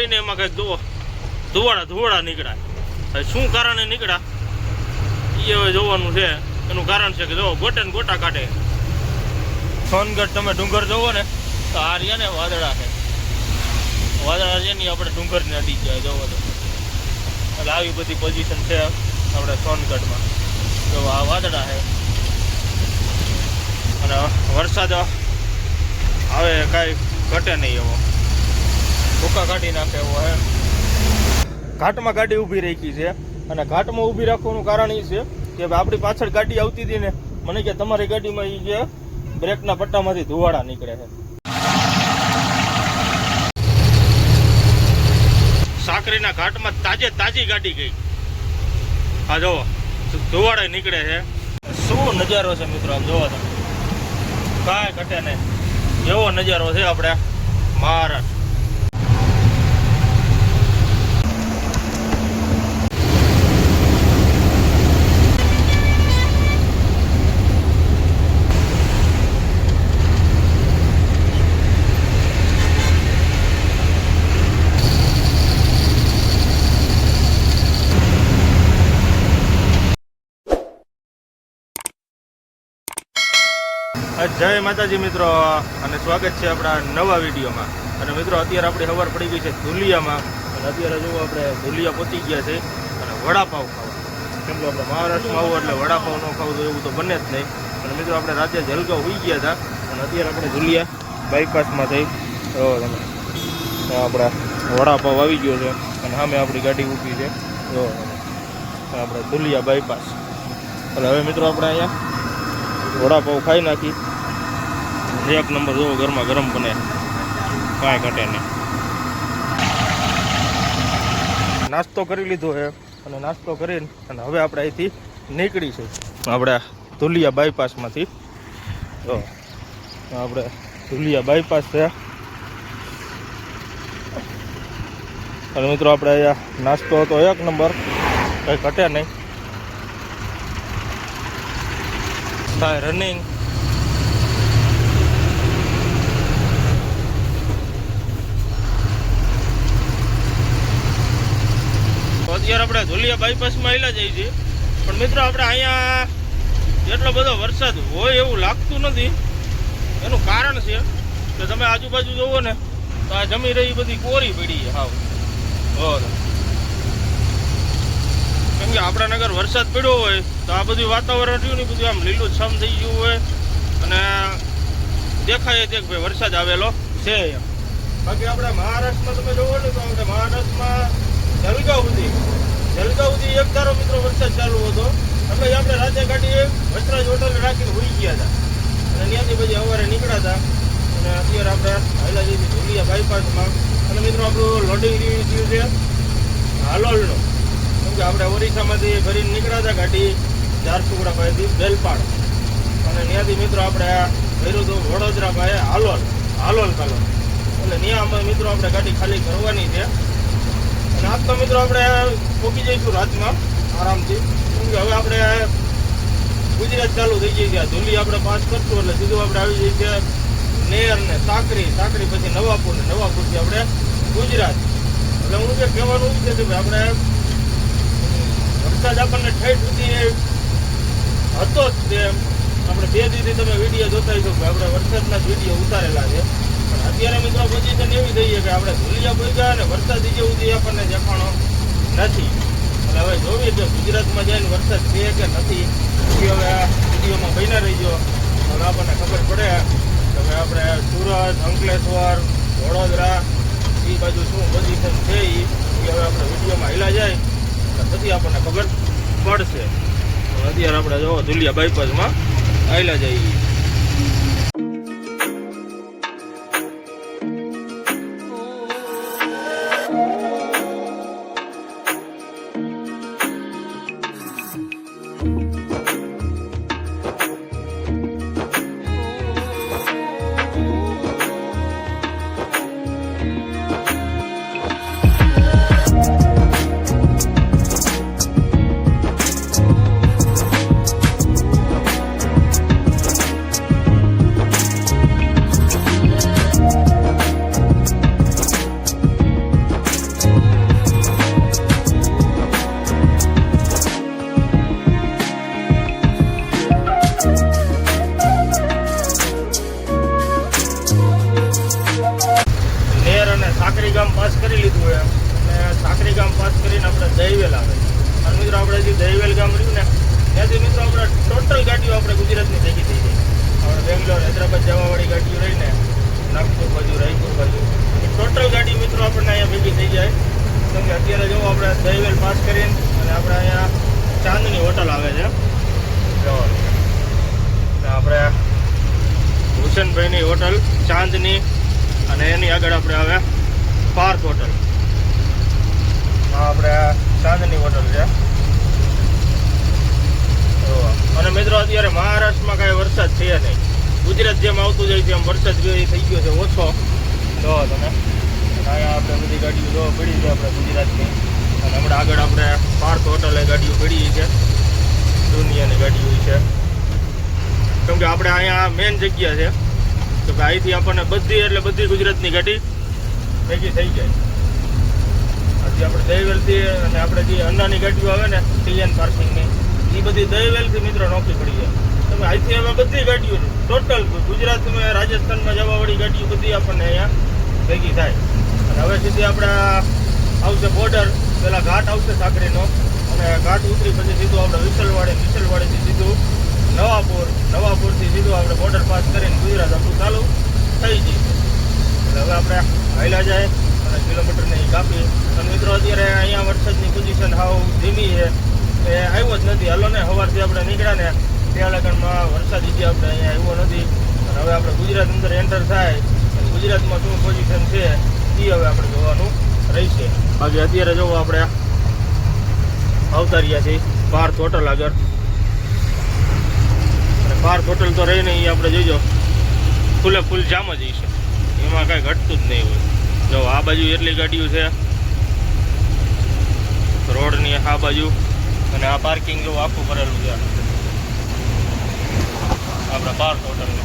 હોય ને એમાં કંઈક જુઓ ધુવાડા નીકળ્યા. શું કારણે નીકળ્યા એ હવે જોવાનું છે. એનું કારણ છે કે જો ગોટે ને ગોટા કાઢે. સોનગઢ તમે ડુંગર જોવો ને તો આ રહ્યા ને વાદળા છે. વાદળા છે ને આપણે ડુંગરની અડી ગયા જોવો તો. એટલે આવી બધી પોઝિશન છે આપણે સોનગઢમાં. જો આ વાદળા છે અને વરસાદ આવે કાંઈ ઘટે નહીં એવો, ભૂકા કાઢી નાખે એવો હે. ઘાટમાં ગાડી ઊભી રાખી છે અને ઘાટમાં ઊભી રાખવાનું કારણ એ છે કે આપણી પાછળ ગાડી આવતી હતી ને, મને કે તમારી ગાડીમાં એ જે બ્રેકના પટ્ટામાંથી ધુવાડા નીકળે છે. સાકરીના ઘાટમાં તાજી ગાડી ગઈ. આ જોવો ધુવાડા નીકળે છે. શું નજારો છે મિત્રો, આમ જોવો તમે, કાંઈ ઘટે નહીં એવો નજારો છે આપણે મહારાષ્ટ્ર. જય માતાજી મિત્રો, અને સ્વાગત છે આપણા નવા વિડીયોમાં. અને મિત્રો અત્યારે આપણી ખબર પડી ગઈ છે ધુલિયામાં, અને અત્યારે જો આપણે ધુલિયા પહોંચી ગયા છે અને વડાપાવ ખાવા. કેમ કે આપણે મહારાષ્ટ્રમાં આવું એટલે વડાપાવ ન ખાવું તો એવું તો બને જ નહીં. અને મિત્રો આપણે રાતે જલગાંવ હોઈ ગયા હતા અને અત્યારે આપણે ધુલિયા બાયપાસમાં થઈ તમે આપણે વડાપાવ આવી ગયો છે અને સામે આપણી ગાડી ઊભી છે. જો આપણે ધુલિયા બાયપાસ. એટલે હવે મિત્રો આપણે અહીંયા વડાપાવ ખાઈ નાખી. એક નંબર જોવો ગરમા ગરમ બને, કાંઈ ઘટે નહીં. નાસ્તો કરી લીધો છે અને નાસ્તો કરીને અને હવે આપણે અહીંથી નીકળીશું આપણે ધુલિયા બાયપાસમાંથી. તો આપણે ધુલિયા બાયપાસ છે અને મિત્રો આપણે અહીંયા નાસ્તો હતો એક નંબર, કંઈ ઘટે નહીં. થાય રનિંગ. અત્યારે આપણે ધુલિયા બાયપાસમાં આવેલા જઈએ છીએ, પણ મિત્રો આપણે અહીંયા એટલો બધો વરસાદ હોય એવું લાગતું નથી. એનું કારણ છે કે તમે આજુબાજુ જોવો ને તો આ જમી રહી બધી કોરી પડી છે હાવ. કેમ કે આપણા નગર વરસાદ પડ્યો હોય તો આ બધું વાતાવરણ રહ્યું ને બધું આમ લીલુંછમ થઈ ગયું હોય અને દેખાય છે કે ભાઈ વરસાદ આવેલો છે એમ. બાકી આપણે મહારાષ્ટ્રમાં તમે જોવો ને તો આપણે મહારાષ્ટ્રમાં જલગાંવ સુધી એક ધારો મિત્રો વરસાદ ચાલુ હતો. એટલે આપણે રાતે ગાડી વસ્ત્રાજ હોટલ રાખીને હોઈ ગયા હતા અને ત્યાંથી પછી સવારે નીકળ્યા હતા. અને અત્યારે આપણે હાલા જઈએ ધુલિયા બાયપાસમાં. અને મિત્રો આપણું લોડિંગ થયું છે હાલોલનું. કે આપણે ઓરિસ્સામાંથી ભરીને નીકળ્યા હતા ગાડી ઝારસુગુડા પાસેથી બેલપાડ, અને ત્યાંથી મિત્રો આપણે ભર્યું હતું વડોદરા પાસે હાલોલ કાલો. એટલે ત્યાં મિત્રો આપણે ગાડી ખાલી કરવાની છે. અને આજ તો મિત્રો આપણે પહોંચી જઈશું રાજમાં આરામથી. કેમ કે હવે આપણે ગુજરાત ચાલુ થઈ જઈએ છીએ. ધુલી આપણે પાસ કરશું એટલે સીધું આપણે આવી જઈએ છીએ નેર ને સાકરી પછી નવાપુર ને નવાપુરથી આપણે ગુજરાત. એટલે હું જે કહેવાનું છે કે ભાઈ આપણે વરસાદ આપણને ઠેઠ સુધી હતો જ તે. આપણે 2 દિવસથી તમે વિડીયો જોતા હશો કે આપણે વરસાદના જ વિડીયો ઉતારેલા છે. પણ અત્યારે મિત્રો પોઝિશન એવી થઈ છે કે આપણે ધુલિયા પહોંચ્યા અને વરસાદ જે સુધી આપણને દેખાણો નથી. એટલે હવે જોઈએ કે ગુજરાતમાં જઈને વરસાદ છે કે નથી એ હવે આ વિડીયોમાં બન્યા રહીજો. હવે આપણને ખબર પડે કે હવે આપણે સુરત, અંકલેશ્વર, વડોદરા એ બાજુ શું પોઝિશન છે એ હવે આપણે વિડીયોમાં હાલ્યા જાય પછી આપણને ખબર પડશે. અત્યારે આપણે જો ધુલિયા બાયપાસમાં આવેલા જઈએ. ગામ પાસ કરી લીધું હોય અને સાકરી ગામ પાસ કરીને આપણે દહીવેલ આવે અને મિત્રો આપણે જે દહીવેલ ગામ રહ્યું ને ત્યાંથી મિત્રો આપણે ટોટલ ગાડીઓ આપણે ગુજરાતની ભેગી થઈ જાય. આપણે બેંગ્લોર હૈદરાબાદ જવાવાળી ગાડીઓ રહીને નાગપુર બાજુ રાયપુર બાજુ એ ટોટલ ગાડી મિત્રો આપણને અહીંયા ભેગી થઈ જાય. કેમ કે અત્યારે જો આપણે દહીવેલ પાસ કરીને અને આપણે અહીંયા ચાંદની હોટલ આવે છે આપણે હુસેનભાઈની હોટલ ચાંદની અને એની આગળ આપણે આવે પાર્ક હોટલ. આપણે ચાંદની હોટલ છે. અને મિત્રો અત્યારે મહારાષ્ટ્રમાં કાંઈ વરસાદ છે નહીં. ગુજરાત જેમ આવતું જાય છે એમ વરસાદ થઈ ગયો છે ઓછો. જો તમે અહીંયા આપણે બધી ગાડીઓ જો પડી છે આપણે ગુજરાતની અને હમણાં આગળ આપણે પાર્ક હોટલે ગાડીઓ પડી છે દુનિયાની ગાડીઓ છે. કેમ કે આપણે અહીંયા મેઇન જગ્યા છે તો કે અહીંથી આપણને બધી ગુજરાતની ગાડી ભેગી થઈ જાય. આજે આપણે દહીવેલથી અને આપણે જે અન્નાની ગાડીઓ આવે ને ટીએન પાર્કિંગની એ બધી દહીવેલથી મિત્રો નોકરી પડી જાય. તમે અહીંથી અમે બધી ગાડીઓ ટોટલ ગુજરાતમાં રાજસ્થાનમાં જવાવાળી ગાડીઓ બધી આપણને અહીંયા ભેગી થાય. અને હવે સીધી આપણે આવશે બોર્ડર, પેલા ઘાટ આવશે સાકરીનો અને ઘાટ ઉતરી પછી સીધું આપણે વિસલવાડીથી સીધું નવાપુરથી સીધું આપણે બોર્ડર પાસ કરીને ગુજરાત આપણું ચાલુ થઈ જઈએ. એટલે હવે આપણે હાલ્યા જાય અને કિલોમીટરને કાપી. અને મિત્રો અત્યારે અહીંયા વરસાદની પોઝિશન હાવ ધીમી છે, એ આવ્યો જ નથી. હાલો ને સવારથી આપણે નીકળ્યા ને ત્યાં લગનમાં વરસાદ હજી આપણે અહીંયા આવ્યો નથી. અને હવે આપણે ગુજરાત અંદર એન્ટર થાય અને ગુજરાતમાં શું પોઝિશન છે એ હવે આપણે જોવાનું રહેશે. બાકી અત્યારે જો આપણે આવતા રહ્યા છીએ પાર્થ હોટલ આગળ. અને પાર્થ હોટલ તો રહી નહીં, એ આપણે જોઈજો ફૂલે ફૂલ જામ જ છે, એમાં કાંઈ ઘટતું જ નહીં હોય. જો આ બાજુ એટલી ગાડીઓ છે રોડની આ બાજુ, અને આ પાર્કિંગ જો આખું કરેલું છે આપણે પાર્થ હોટલનું.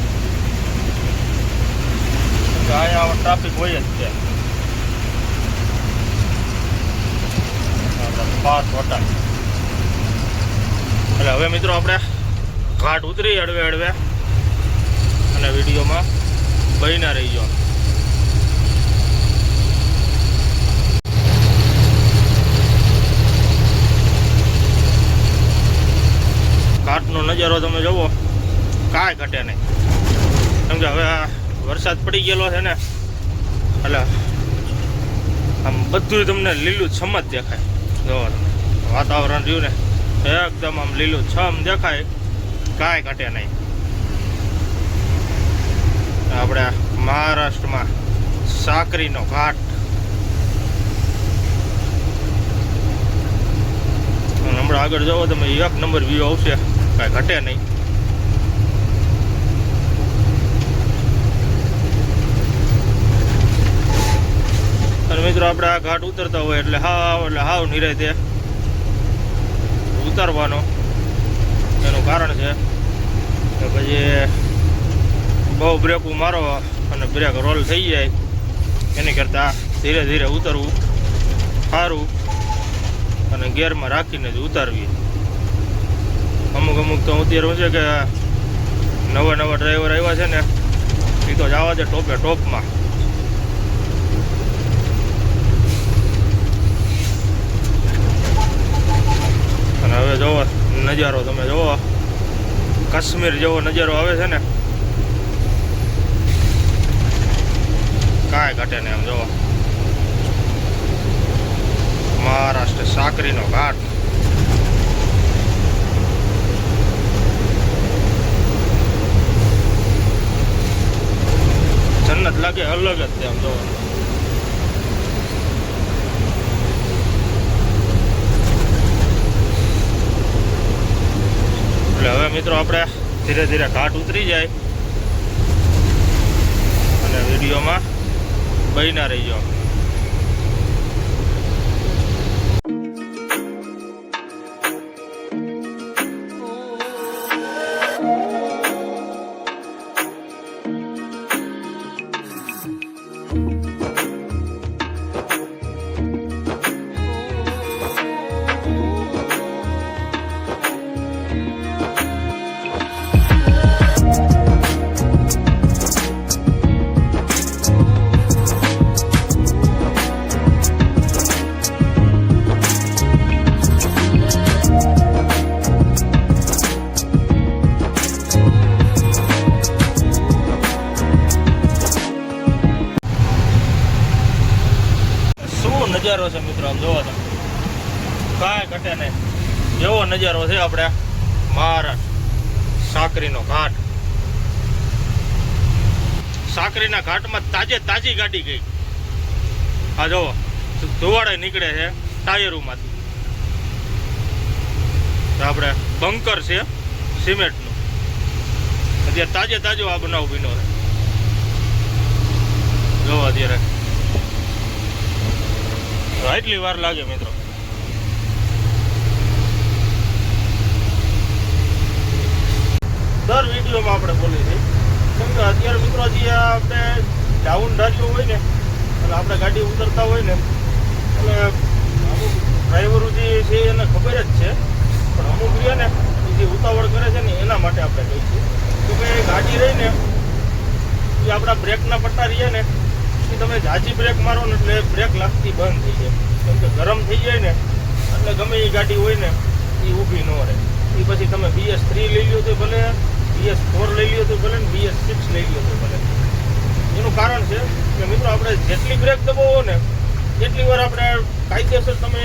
અહીંયા ટ્રાફિક હોય જ છે. પાર્થ હોટલ એટલે હવે મિત્રો આપણે ઘાટ ઉતરી હળવે અને વિડીયોમાં બહીના રહી ગયો. ઘાટનો નજારો તમે જોવો, કાંઈ ઘટે નહીં. કેમ કે હવે વરસાદ પડી ગયેલો છે ને એટલે આમ બધું તમને લીલું છમ જ દેખાય. જો વાતાવરણ રહ્યું ને એકદમ આમ લીલું છમ દેખાય, કાંઈ ઘટે નહીં. આપણે મહારાષ્ટ્રમાં સાકરીનો ઘાટ હમણાં આગળ જાઓ તમે એક નંબર વ્યૂ આવશે, કાંઈ ઘટે નહીં. અને મિત્રો આપણે આ ઘાટ ઉતરતા હોય એટલે હાવ નિરાંતે ઉતારવાનો. એનું કારણ છે કે પછી બહુ બ્રેકું મારો અને બ્રેક રોલ થઈ જાય એની કરતાં ધીરે ધીરે ઉતરવું સારું અને ગેરમાં રાખીને જ ઉતારવી. અમુક તો અત્યારે છે કે નવા ડ્રાઈવર આવ્યા છે ને એ તો જવા છે ટોપમાં. અને હવે જોવો નજારો તમે જોવો, કાશ્મીર જેવો નજારો આવે છે ને, કાંઈ ઘટે ને. એમ જોવો મહારાષ્ટ્ર સાકરીનો ઘાટ. જન્નત લાગે, અલગ જ છે. આમ જોવો એટલે હવે મિત્રો આપણે ધીરે ધીરે ઘાટ ઉતરી જાય અને વિડીયોમાં બહીના રહી જાઓ. નજારો છે મિત્રો, આમ જોવો તમે, કાંઈ ઘટે નહીં. એવો નજારો છે આપણે મહારાષ્ટ્ર સાકરીનો ઘાટ. સાકરીના ઘાટમાં તાજી ગાડી ગઈ. આ જોવો ધુવાડે નીકળે છે ટાયરોમાંથી. આપણે બંકર છે સિમેન્ટનું, અત્યારે તાજો આ બનાવ બન્યો છે. જોવો અત્યારે એટલી વાર લાગે મિત્રો. દર વિડીયોમાં આપણે બોલી છીએ કેમ કે અત્યારે મિત્રો જે આપણે ડાઉન ધાર્યું હોય ને એટલે આપણે ગાડી ઉતરતા હોય ને એટલે અમુક ડ્રાઈવરો જે છે એને ખબર જ છે, પણ અમુક રહે ને જે ઉતાવળ કરે છે ને એના માટે આપણે કહીએ છીએ તો કે ગાડી રહી ને એ આપણા બ્રેકના પટ્ટા રહીએ ને એ તમે ઝાઝી બ્રેક મારો ને એટલે બ્રેક લાગતી બંધ થઈ જાય. કેમ કે ગરમ થઈ જાય ને એટલે ગમે એ ગાડી હોય ને એ ઊભી ન રહે. એ પછી તમે BS3 લઈ લ્યો તો ભલે, BS4 લઈ લ્યો તો ભલે, BS6 લઈ લ્યો તો ભલે. એનું કારણ છે કે મિત્રો આપણે જેટલી બ્રેક દબાવો ને એટલી વાર આપણે કાયદેસર તમે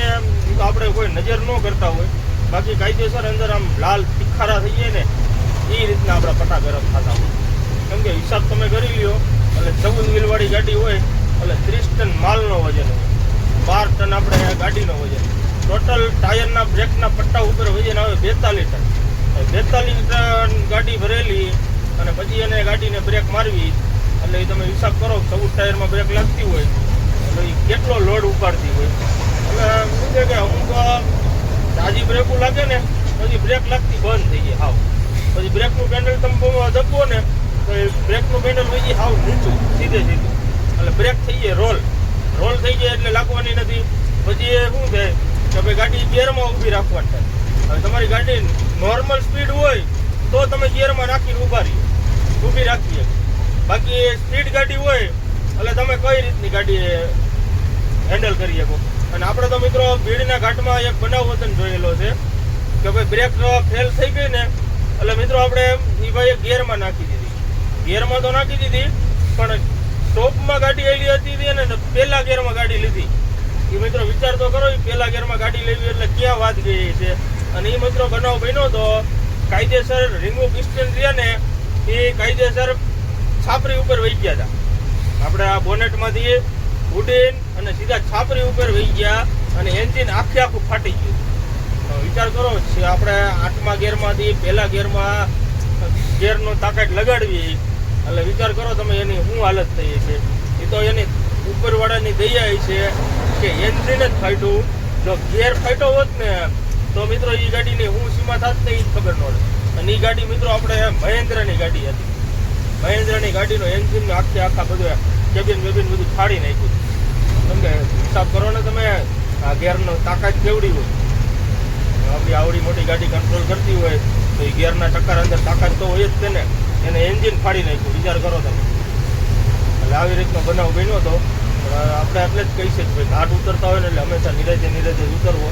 આપણે કોઈ નજર ન કરતા હોય, બાકી કાયદેસર અંદર આમ લાલ તીખારા થઈ જાય ને એ રીતના આપણા પટ્ટા ગરમ થતા હોય. કેમ કે હિસાબ તમે કરી લ્યો એટલે 14 વ્હીલવાળી ગાડી હોય એટલે 30 ટન માલનો વજન હોય, 12 ટન આપણે ગાડીનો વજન. ટોટલ ટાયરના બ્રેકના પટ્ટા ઉપર વજન આવે 42 ટન. 42 ટન ગાડી ભરેલી અને પછી એને ગાડીને બ્રેક મારવી એટલે તમે હિસાબ કરો 14 ટાયરમાં બ્રેક લાગતી હોય એટલે એ કેટલો લોડ ઉપાડતી હોય. એટલે શું છે કે અમુક તાજી બ્રેકો લાગે ને પછી બ્રેક લાગતી બંધ થઈ જાય હાવ. પછી બ્રેકનું પેન્ડલ તમે દબો ને તો એ બ્રેકનું પેન્ડલ વહી જાય હાવ નીચું સીધું એટલે બ્રેક થઈ જાય રોલ થઈ જાય એટલે લાગવાની નથી. પછી એ શું થાય કે ભાઈ ગાડી ગિયરમાં ઊભી રાખવાની થાય. હવે તમારી ગાડી નોર્મલ સ્પીડ હોય તો તમે ગિયરમાં નાખીને ઊભી રાખીએ, બાકી સ્પીડ ગાડી હોય એટલે તમે કઈ રીતની ગાડી હેન્ડલ કરી શકો. અને આપણે તો મિત્રો ભીડના ઘાટમાં એક બનાવ વતન જોયેલો છે કે ભાઈ બ્રેક ફેલ થઈ ગઈ ને એટલે મિત્રો આપણે એ ભાઈએ ગિયરમાં નાખી દીધી. ગિયરમાં તો નાખી દીધી પણ સ્ટોપમાં ગાડી આવેલી હતી અને પહેલા ગિયરમાં ગાડી લીધી. એ મિત્રો વિચાર તો કરો, એ પહેલા ગિયરમાં ગાડી લેવી એટલે ક્યાં વાત ગઈ છે. અને એ મિત્રો બનાવ બન્યો તો કાયદેસર રિંગો પિસ્ટન રહ્યા ને એ કાયદેસર છાપરી ઉપર વહી ગયા હતા. આપણે આ બોનેટમાંથી ઉડીન અને સીધા છાપરી ઉપર વહી ગયા અને એન્જિન આખું ફાટી ગયું. વિચાર કરો આપણે 8મા ગિયરમાંથી પહેલા ગિયરમાં ગિયરનો તાકાત લગાડવી એટલે વિચાર કરો તમે એની શું હાલત થઈ છે. એ તો એની ઉપરવાળાની દયા છે કે એન્જિન જ ફાટ્યું. જો ગિયર ફાટ્યો હોત ને તો મિત્રો એ ગાડીની હું સીમા થાત ને એ જ ખબર ન પડે. અને એ ગાડી મિત્રો આપણે મહેન્દ્રની ગાડી હતી. મહેન્દ્રની ગાડીનો એન્જિન આખા બધું કેબિન બધું ફાડી નાખ્યું. કેમ કે હિસાબ કરો ને તમે આ ગિયરનો તાકાત કેવડી હોય. આપણી આવડી મોટી ગાડી કંટ્રોલ કરતી હોય તો એ ગિયરના ટક્કર અંદર તાકાત તો હોય જ છે ને, એને એન્જિન ફાડી નાખ્યું. વિચાર કરો તમે. એટલે આવી રીતનો બનાવ બન્યો હતો. આપણે એટલે જ કહી શકીએ ભાઈ ઘાટ ઉતરતા હોય ને એટલે હંમેશા નિરાજે ઉતરવો.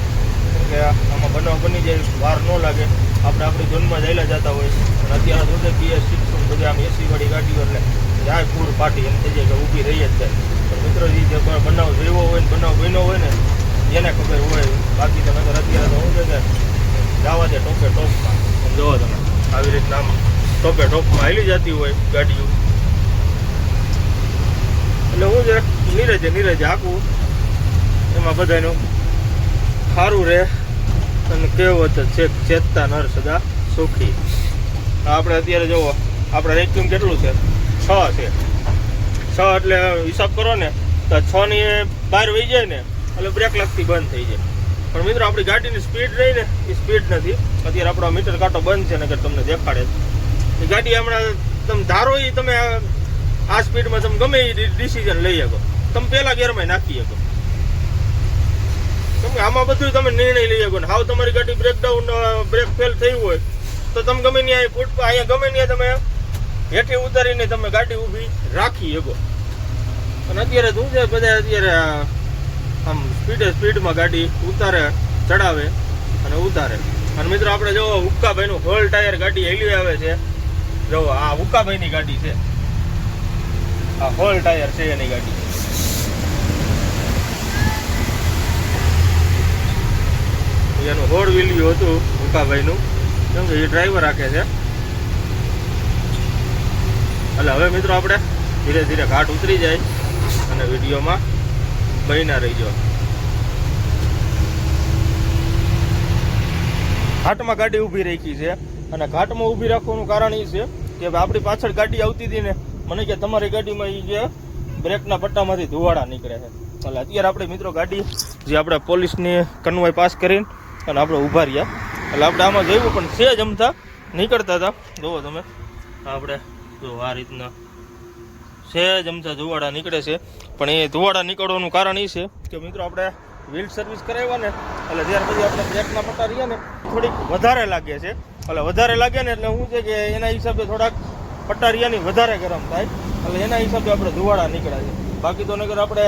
કેમ કે આમાં બનાવ બની જાય વાર ન લાગે. આપણે આપણી ઝોનમાં જયેલા જતા હોય અને અત્યારે જોડે BS6 બધી આમ એસીવાળી ગાડીઓ એટલે જાય પૂર પાટી એમ થઈ જાય કે ઊભી રહી જ જાય. પણ મિત્રો જે બનાવ જોયો હોય ને બનાવ બન્યો હોય ને એને ખબર હોય. બાકી તમે તો અત્યારે તો શું છે કે જવા દે ટોપે ટોપમાં. જોવો તમે આવી રીતના આમ ટોપે ટોપમાં હાલી જતી હોય ગાડીઓ એટલે હું છે નીરજે આખું એમાં બધાનું સારું રહે. અને કહેવત છે ચેતતા નર સદા સુખી. આપણે અત્યારે જોવો આપણે રેક્યુમ કેટલું છે 6 છે. 6 એટલે હિસાબ કરો ને તો 6 ની બહાર વહી જાય ને એટલે બ્રેક લાગતી બંધ થઈ જાય. પણ મિત્રો આપણી ગાડીની સ્પીડ રહી ને એ સ્પીડ નથી. અત્યારે આપણો મીટર કાંટો બંધ છે નકર તમને દેખાડે. એ ગાડી હમણાં તમે ધારો એ તમે આ સ્પીડમાં તમે ગમે એ ડિસિઝન લઈ શકો. તમે પહેલા ગિયરમાં નાખી શકો. કેમ કે આમાં બધું તમે નિર્ણય લઈ શકો ને હાવ તમારી ગાડી બ્રેકડાઉન બ્રેક ફેલ થયું હોય તો તમે ગમે ત્યાં અહીંયા ગમે ત્યાં તમે હેઠે ઉતારીને તમે ગાડી ઊભી રાખી શકો. અને અત્યારે શું છે બધા અત્યારે આમ સ્પીડમાં ગાડી ઉતારે ચડાવે અને ઉતારે. અને મિત્રો આપણે જો ઉક્કાભાઈનું હોલ ટાયર ગાડી હેલી આવે છે. જો આ ઉક્કાભાઈની ગાડી છે, આ હોલ ટાયર છે એની ગાડી. એનું હોડ વિલ્યું હતું ભૂકાભાઈનું, કેમ કે એ ડ્રાઈવર રાખે છે. એટલે હવે મિત્રો આપણે ધીરે ધીરે ઘાટ ઉતરી જાય અને વિડીયોમાં બન્યા રહીજો. ઘાટમાં ગાડી ઊભી રાખી છે અને ઘાટમાં ઊભી રાખવાનું કારણ એ છે કે આપણી પાછળ ગાડી આવતી હતી ને, મને કે તમારી ગાડીમાં એ જે બ્રેકના પટ્ટામાંથી ધુવાડા નીકળે છે. એટલે અત્યારે આપણે મિત્રો ગાડી જે આપણે પોલીસની કન્વોય પાસ કરીને અને આપણે ઊભા રહ્યા. એટલે આપણે આમાં જોયું પણ છે જમતા નીકળતા હતા. જુઓ તમે, આપણે જો આ રીતના છે જમતા ધુવાડા નીકળે છે. પણ એ ધુવાડા નીકળવાનું કારણ એ છે કે મિત્રો આપણે વ્હીલ સર્વિસ કરાવ્યા ને એટલે ત્યાર પછી આપણે બ્રેકના પટ્ટા રહ્યા ને થોડીક વધારે લાગે છે. એટલે વધારે લાગે ને એટલે શું છે કે એના હિસાબે થોડાક પટ્ટા રિયાની વધારે ગરમ થાય, એટલે એના હિસાબે આપણે ધુવાડા નીકળે છે. બાકી તો નગર આપણે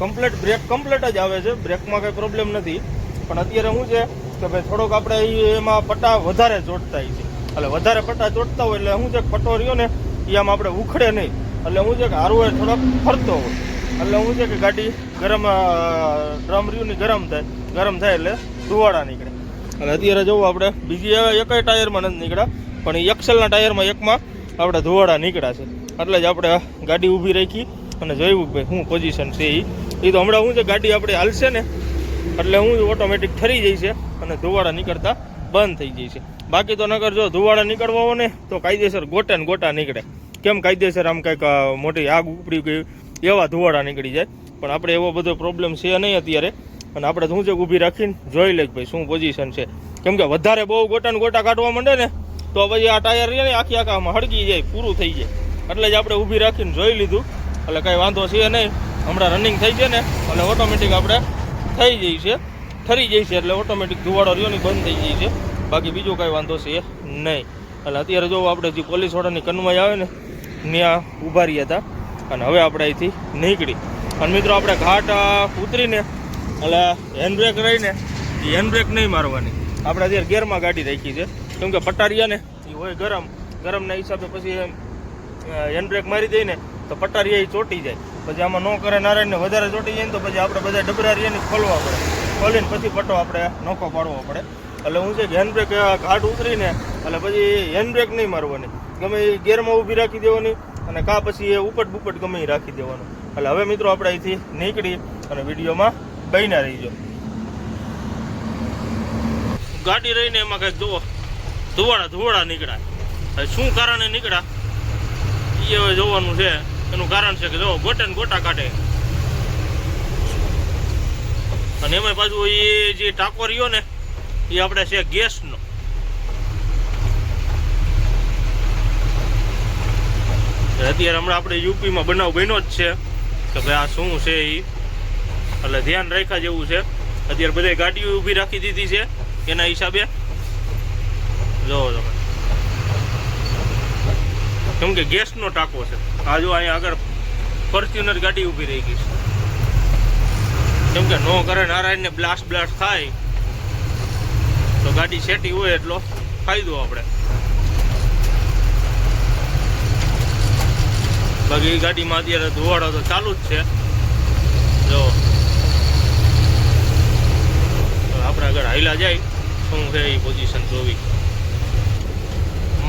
કમ્પ્લીટ બ્રેક કમ્પ્લીટ જ આવે છે, બ્રેકમાં કંઈ પ્રોબ્લેમ નથી. પણ અત્યારે શું છે કે ભાઈ થોડોક આપણે એમાં પટ્ટા વધારે ચોટતા હોય છે. એટલે વધારે પટ્ટા ચોટતા હોય એટલે શું છે પટ્ટો રહ્યો ને એ આમ આપણે ઉખડે નહીં. એટલે શું છે કે હારું થોડોક ફરતો હોય. એટલે શું છે કે ગાડી ગરમ ડ્રમ રહ્યુંની ગરમ થાય એટલે ધુવાડા નીકળે. એટલે અત્યારે જોવું આપણે બીજી એકય ટાયરમાં નથી નીકળ્યા, પણ એ એક્સેલના ટાયરમાં એકમાં આપણે ધુવાડા નીકળ્યા છે. એટલે જ આપણે ગાડી ઊભી રાખી અને જોયું કે ભાઈ શું પોઝિશન છે. એ તો હમણાં શું છે ગાડી આપણે હાલશે ને એટલે હું ઓટોમેટિક ઠરી જાય છે અને ધુવાડા નીકળતા બંધ થઈ જાય છે. બાકી તો નગર જો ધુવાડા નીકળવા હોય ને તો કાયદેસર ગોટા ને ગોટા નીકળે. કેમ કાયદેસર આમ કંઈક મોટી આગ ઉપડી ગઈ એવા ધુવાડા નીકળી જાય. પણ આપણે એવો બધો પ્રોબ્લેમ છે નહીં અત્યારે. અને આપણે શું છે ઊભી રાખીને જોઈ લે ભાઈ શું પોઝિશન છે. કેમ કે વધારે બહુ ગોટા ને ગોટા કાઢવા માંડે ને તો પછી આ ટાયર રહે ને આખી આખામાં હળગી જાય, પૂરું થઈ જાય. એટલે જ આપણે ઊભી રાખીને જોઈ લીધું. એટલે કાંઈ વાંધો છે નહીં. હમણાં રનિંગ થઈ છે ને એટલે ઓટોમેટિક આપણે થઈ જાય છે, ઠરી જાય છે. એટલે ઓટોમેટિક ધુવાડો રહ્યો ને બંધ થઈ જાય છે. બાકી બીજો કાંઈ વાંધો છે નહીં. એટલે અત્યારે જો આપણે જે પોલીસવાળાની કન્વાય આવે ને ત્યાં ઊભા રહ્યા હતા અને હવે આપણે અહીંથી નીકળી. અને મિત્રો આપણે ઘાટ ઉતરીને એટલે હેન્ડબ્રેક રહીને એ હેન્ડબ્રેક નહીં મારવાની. આપણે અત્યારે ગેરમાં ગાડી રાખી છે કેમ કે પટ્ટારિયા ને એ હોય ગરમના હિસાબે પછી હેન્ડબ્રેક મારી દઈએ ને તો પટ્ટારિયા એ ચોટી જાય. પછી આમાં ન કરે નારાયણને વધારે ચોટી જાય ને તો પછી આપણે બધા ડબરા રીયાને ખોલવા પડે. ખોલીને પછી પટ્ટો આપણે નોખો પાડવો પડે. એટલે હું છે કે હેન્ડબ્રેક ઘાટ ઉતરીને એટલે પછી હેન્ડબ્રેક નહીં મારવાની, ગમે એ ગેરમાં ઊભી રાખી દેવાની અને કાં પછી એ ઉપટ બુપટ ગમે એ રાખી દેવાનું. એટલે હવે મિત્રો આપણે અહીંથી નીકળી અને વિડીયોમાં બન્યા રહીજો. ગાડી રહીને એમાં કંઈક જુઓ ધુવાડા નીકળ્યા. હવે શું કારણે નીકળ્યા એ હવે જોવાનું છે. એનું કારણ છે કે જો ગોટે ને ગોટા કાઢે અને એમાં પાછું એ જે ટાંકો રહ્યો ને એ આપણે છે ગેસનો. અત્યારે હમણાં આપણે યુપીમાં બનાવ બન્યો જ છે કે ભાઈ આ શું છે એ, એટલે ધ્યાન રાખ્યા જેવું છે. અત્યારે બધી ગાડીઓ ઊભી રાખી દીધી છે એના હિસાબે. જોવો તમે, કેમ કે ગેસનો ટાંકો છે. આ જો અહીંયા આગળ ફોર્ચ્યુનર ગાડી ઊભી રહી ગઈ છે. કેમ કે નો કરે નારાયણને બ્લાસ્ટ થાય તો ગાડી સેટી હોય એટલો ફાયદો આપણે. બાકી ગાડીમાં અત્યારે ધુવાડો તો ચાલુ જ છે. જો આપણે આગળ હાઈલા જાય શું છે એ પોઝિશન જોવી.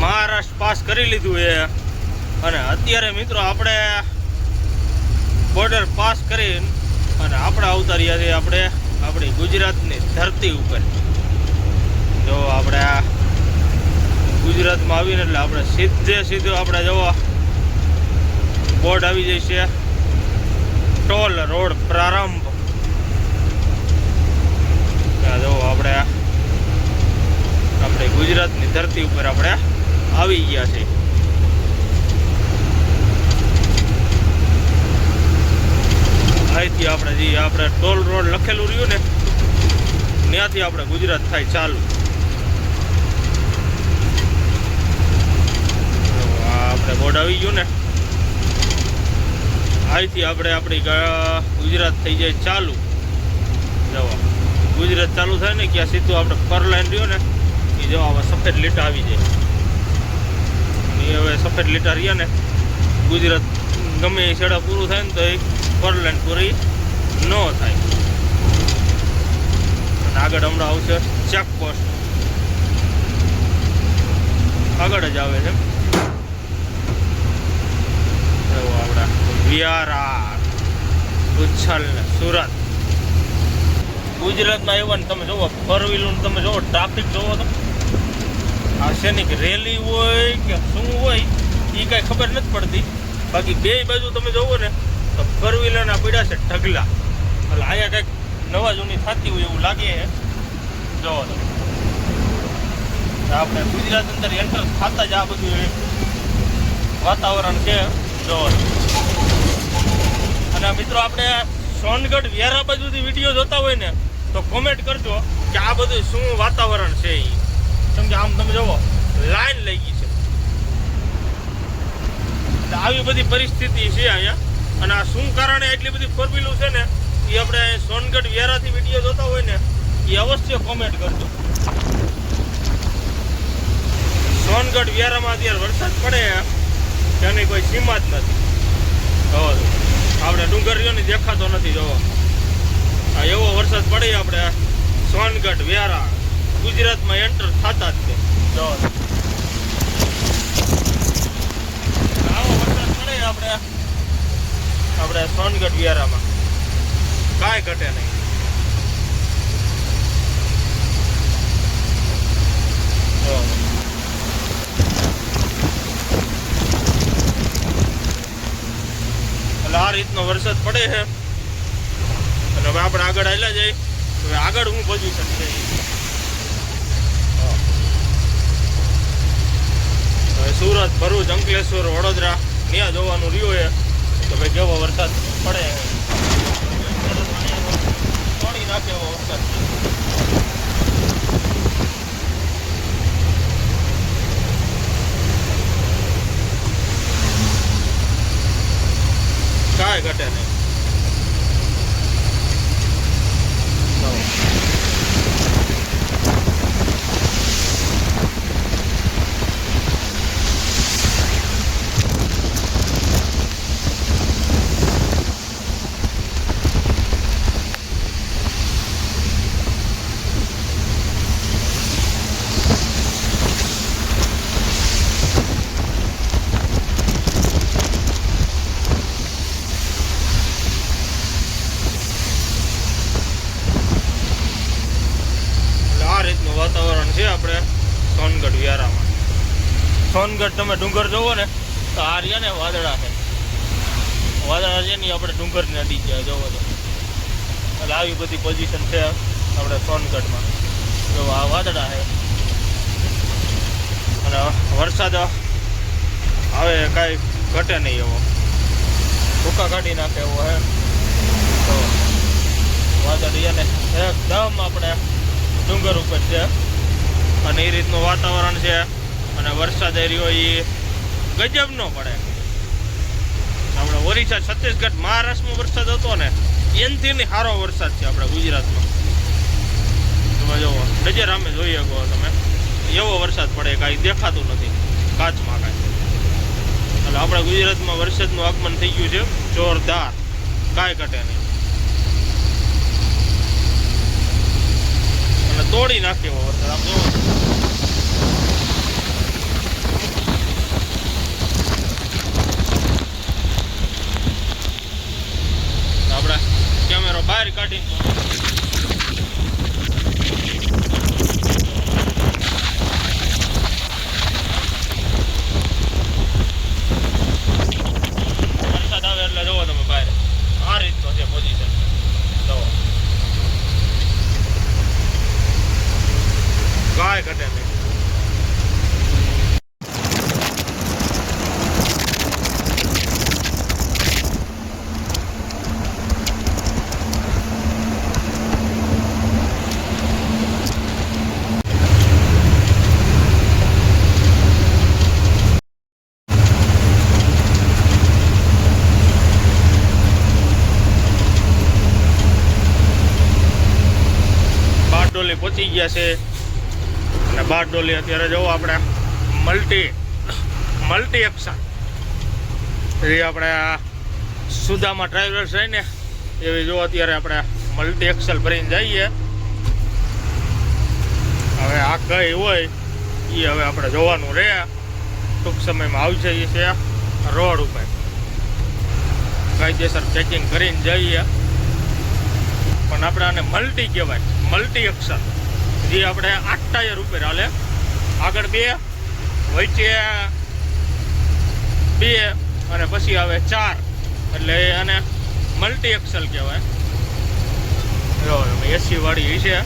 મહારાષ્ટ્ર પાસ કરી લીધું એ અને અત્યારે મિત્રો આપણે બોર્ડર પાસ કરીને અને આપણે આવતા રહ્યા છીએ આપણે આપણી ગુજરાતની ધરતી ઉપર. જો આપણે આ ગુજરાતમાં આવીને એટલે આપણે સીધું આપણે જવા બોર્ડ આવી જાય છે ટોલ રોડ પ્રારંભ. જો આપણે ગુજરાતની ધરતી ઉપર આપણે આવી ગયા છે. અહીંથી આપણે ટોલ રોડ લખેલું રહ્યું ને ત્યાંથી આપણે ગુજરાત થાય ચાલુ. આપણે બોર્ડ આવી ગયું ને અહીંથી આપણે આપણી ગુજરાત થઈ જાય ચાલુ. જવા ગુજરાત ચાલુ થાય ને ક્યાં સીધું આપણે પર લાઈન રહ્યો ને એ જવા હવે સફેદ લીટા આવી જાય. અને હવે સફેદ લીટા રહ્યા ને ગુજરાત ગમે એ છેડા પૂરું થાય ને તો એક પર લાઈન પૂરી ન થાય. અને આગળ હમણાં આવશે ચેકપોસ્ટ, આગળ જ આવે છે એવું આપણા વિયારા ઉચ્છલ ને સુરત. ગુજરાતમાં એવા ને તમે જોવો ફોર વ્હીલનું તમે જોવો ટ્રાફિક જોવો તો આ શેની રેલી હોય કે શું હોય એ કાંઈ ખબર નથી પડતી. બાકી બે બાજુ તમે જોવો ને તો ફોર વ્હીલરના પડ્યા છે ઢગલા. એટલે અહીંયા કંઈક નવા જૂની થતી હોય એવું લાગે છે. જોવો તમે આપણે ગુજરાત અંદર એન્ટર થતા જ આ બધું વાતાવરણ છે. જોવો અને મિત્રો આપણે સોનગઢ વ્યારા બાજુથી વિડીયો જોતા હોય ને તો કોમેન્ટ કરજો કે આ બધું શું વાતાવરણ છે એ. કેમ કે આમ તમે જોવો લાઈન લઈ ગઈ છે, આવી બધી પરિસ્થિતિ છે અહીંયા. અને આ શું કારણે એટલી બધી ફોર વ્હીલો છે ને એ આપણે સોનગઢ વ્યારાથી વિડીયો જોતા હોય ને એ અવશ્ય કોમેન્ટ કરજો. સોનગઢ વ્યારામાં અત્યારે વરસાદ પડે તેની કોઈ સીમા જ નથી. જોવો આપણે ડુંગરીઓની દેખાતો નથી. જોવો આ એવો વરસાદ પડે આપણે સોનગઢ વ્યારા ગુજરાતમાં એન્ટર થતા જ છે. જો આવો વરસાદ પડે આપણે સોનગઢ વ્યારામાં કાંઈ ઘટે નહીં. એટલે આ રીતનો વરસાદ પડે છે. અને હવે આપણે આગળ આવેલા જઈએ. હવે આગળ હું પોઝિશન છે સુરત, ભરૂચ, અંકલેશ્વર, વડોદરા ત્યાં જોવાનું રહ્યું છે તો ભાઈ કેવો વરસાદ પડે. પાણી નાખે એવો વરસાદ કાંઈ ઘટે નહીં. વાતાવરણ છે આપણે સોનગઢ વ્યારામાં. સોનગઢ તમે ડુંગર જોવો ને તો આ રહ્યા ને વાદળા છે, વાદળા છે ને આપણે ડુંગરને અડી ગયા જોવો તો. એટલે આવી બધી પોઝિશન છે આપણે સોનગઢમાં. જો આ વાદળા છે અને વરસાદ આવે કાંઈ ઘટે નહીં એવો, ભૂકા કાઢી નાખે એવો હે. તો વાદળિયાને એકદમ આપણે ડુંગર ઉપર છે અને એ રીતનું વાતાવરણ છે. અને વરસાદ એરિયો એ ગજબનો પડે. આપણે ઓરિસ્સા, છત્તીસગઢ, મહારાષ્ટ્રમાં વરસાદ હતો ને એનાથી સારો વરસાદ છે આપણા ગુજરાતમાં. તમે જોવો નજર સામે જોઈ શકો તમે એવો વરસાદ પડે કાંઈ દેખાતું નથી કાચમાં કાંઈ. એટલે આપણા ગુજરાતમાં વરસાદનું આગમન થઈ ગયું છે જોરદાર, કાંઈ ઘટે નહીં. અને તોડી નાખે એવો વરસાદ આમ જોવો. આપણે કેમેરો બહાર કાઢીને વરસાદ આવે એટલે જોવો તમે બહાર આ રીતનો છે પોઝિશન. જોવો કાંઈ ઘટે નહીં. બારડોલી પહોંચી ગયા છે અને બારડોલી અત્યારે જોવો આપણે મલ્ટી એક્શન એ આપણે સુદામા ટ્રાવેલર્સ હોય ને એવી જો અત્યારે આપણે મલ્ટી એક્સલ ભરીને જઈએ હવે આ કઈ હોય એ હવે આપણે જોવાનું રહે. ટૂંક સમયમાં આવશે એ છે રોડ ઉપર કાયદેસર ચેકિંગ કરીને જઈએ. પણ આપણે આને મલ્ટી કહેવાય, મલ્ટી એક્શન. જે આપણે 8 ટાયર ઉપર હાલે, આગળ 2, વચ્ચે 2 અને પછી આવે 4, એટલે આને મલ્ટી એક્સલ કહેવાય. એસી વાળી છે.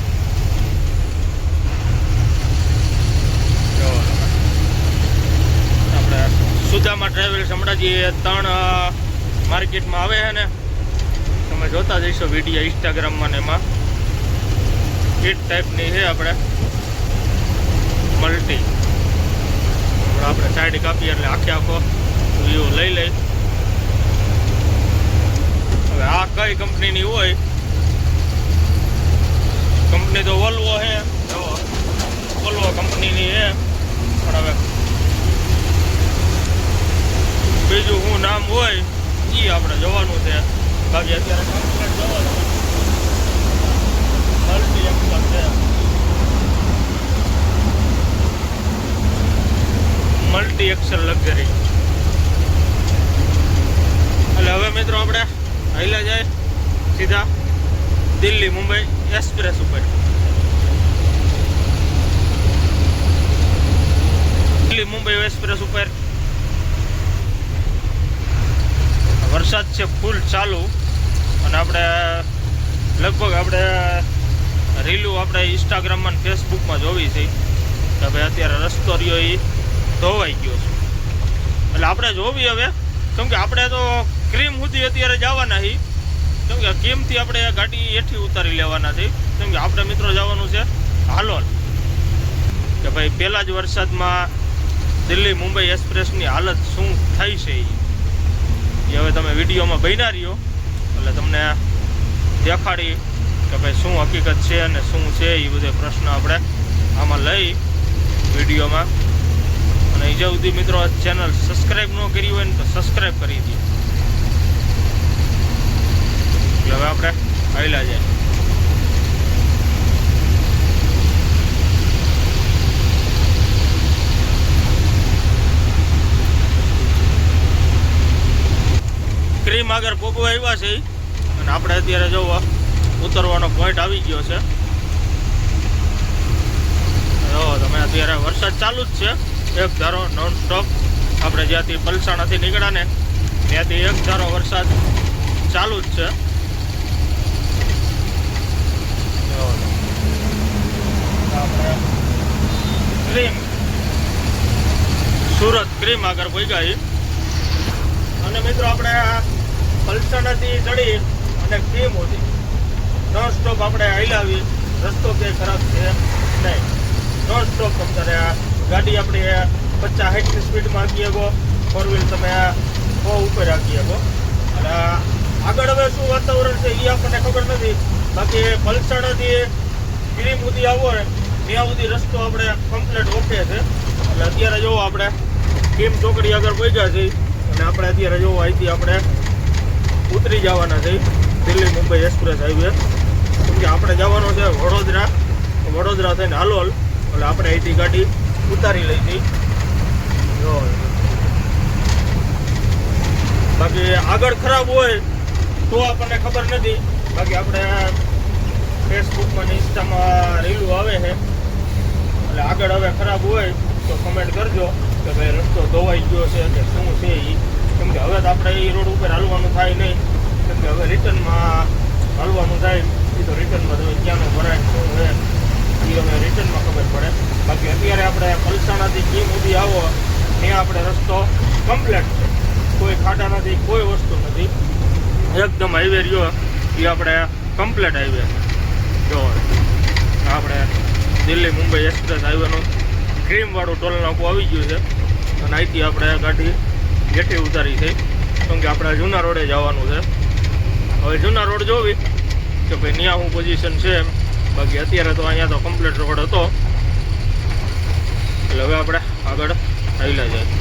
આપણે સુદામા ટ્રાવેલ્સ હમણાં જે 3 માર્કેટમાં આવે છે ને, તમે જોતા જઈશો વિડીયો ઇન્સ્ટાગ્રામમાં ને એમાં. એ ટાઈપની છે આપણે મલ્ટી. આપણે સાઈડ કાપીએ એટલે આખો વ્યૂ લઈ લઈ. હવે આ કઈ કંપનીની હોય? કંપની તો વોલ્વો છે, વોલ્વો કંપનીની છે. પણ હવે બીજું શું નામ હોય એ આપણે જોવાનું છે. બાકી અત્યારે મલ્ટી એક્સલ છે, મલ્ટી એક્સલ લક્ઝરી. એટલે હવે મિત્રો આપણે હાલ્યા જાય સીધા દિલ્હી મુંબઈ એક્સપ્રેસ ઉપર. દિલ્હી મુંબઈ એક્સપ્રેસ ઉપર વરસાદ છે ફૂલ ચાલુ. અને આપણે લગભગ આપણે રીલું આપણે ઇન્સ્ટાગ્રામમાં અને ફેસબુકમાં જોવી છે કે ભાઈ અત્યારે રસ્તો રહ્યો એ ધોવાઈ ગયો છે. એટલે આપણે જોવી હવે, કેમ કે આપણે તો ક્રીમ સુધી અત્યારે જવાના છીએ. કેમ કે કેમથી આપણે ગાડી હેઠી ઉતારી લેવાના છે. કેમ કે આપણે મિત્રો જવાનું છે હાલોલ. કે ભાઈ પહેલા જ વરસાદમાં દિલ્હી મુંબઈ એક્સપ્રેસની હાલત શું થઈ છે એ હવે તમે વિડીયોમાં બન્યા રહ્યો એટલે તમને દેખાડી કે ભાઈ શું હકીકત છે અને શું છે એ બધે પ્રશ્ન આપણે આમાં લઈ વિડીયોમાં. અને એ સુધી મિત્રો ચેનલ સબસ્ક્રાઈબ ન કરી હોય ને તો સબસ્ક્રાઈબ કરી દઈએ. એટલે હવે આપણે હાલ્યા જાય. ક્રીમ આગળ પોગવા આવ્યા છે અને આપણે અત્યારે જોવા ઉતરવાનો પોઈન્ટ આવી ગયો છે. જો તમે અત્યારે વરસાદ ચાલુ જ છે, એક ધારો નોન સ્ટોપ. આપણે જ્યાંથી પલસાણાથી નીકળ્યા ને ત્યાંથી એક ધારો વરસાદ ચાલુ જ છે. આપણે ક્રીમ સુરત ક્રીમ આગળ પહોંચ્યા. અને મિત્રો આપણે પલસાણાથી ચડી અને ક્રીમ હતી નોન સ્ટોપ આપણે હાલ્યા. રસ્તો ક્યાંય ખરાબ છે નહીં, નોન સ્ટોપ. તમારે ગાડી આપણી 50-60 સ્પીડમાં આપી શકો, 4 વ્હીલ તમે બહુ ઉપર રાખી શકો. અને આગળ હવે શું વાતાવરણ છે એ આપણને ખબર નથી. બાકી પલસાણાથી ક્રીમ સુધી આવો ને ત્યાં સુધી રસ્તો આપણે કમ્પ્લીટ ઓકે છે. એટલે અત્યારે જોવો આપણે ક્રીમ ચોકડી આગળ પહોંચ્યા છે અને આપણે અત્યારે જોવો અહીંથી આપણે ઉતરી જવાના છે દિલ્હી મુંબઈ એક્સપ્રેસ હાઈવે. કેમ કે આપણે જવાનું છે વડોદરા થઈને હાલોલ. એટલે આપણે અહીંથી ગાડી ઉતારી લઈ હતી. બાકી આગળ ખરાબ હોય તો આપણને ખબર નથી. બાકી આપણે ફેસબુકમાં ઇન્સ્ટામાં રીલું આવે છે. એટલે આગળ હવે ખરાબ હોય તો કમેન્ટ કરજો કે ભાઈ રસ્તો ધોવાઈ ગયો છે કે શું છે એ. કેમ કે હવે તો આપણે એ રોડ ઉપર હાલવાનું થાય નહીં. કેમ કે હવે રિટર્નમાં હાલવાનું થાય એ તો રિટર્નમાં તમે ક્યાંનો ભરાય શું છે એ હવે રિટર્નમાં ખબર પડે. બાકી અત્યારે આપણે પલસાણાથી ક્રીમ સુધી આવો ત્યાં આપણે રસ્તો કમ્પ્લીટ છે, કોઈ ખાડા નથી, કોઈ વસ્તુ નથી, એકદમ હાઈવે રહ્યો એ આપણે કમ્પ્લીટ હાઈવે છે. જો આપણે દિલ્હી મુંબઈ એક્સપ્રેસ હાઈવેનું ક્રીમવાળું ટોલ નાકું આવી ગયું છે. અને અહીંથી આપણે ગાડી હેઠી ઉતારી છે. કેમ કે આપણે જૂના રોડે જવાનું છે. હવે જૂના રોડ જોવી કે ભાઈ ત્યાં શું પોઝિશન છે એમ. બાકી અત્યારે તો અહીંયા તો કમ્પ્લીટ રોડ હતો. એટલે હવે આપણે આગળ હાલ્યા જાય.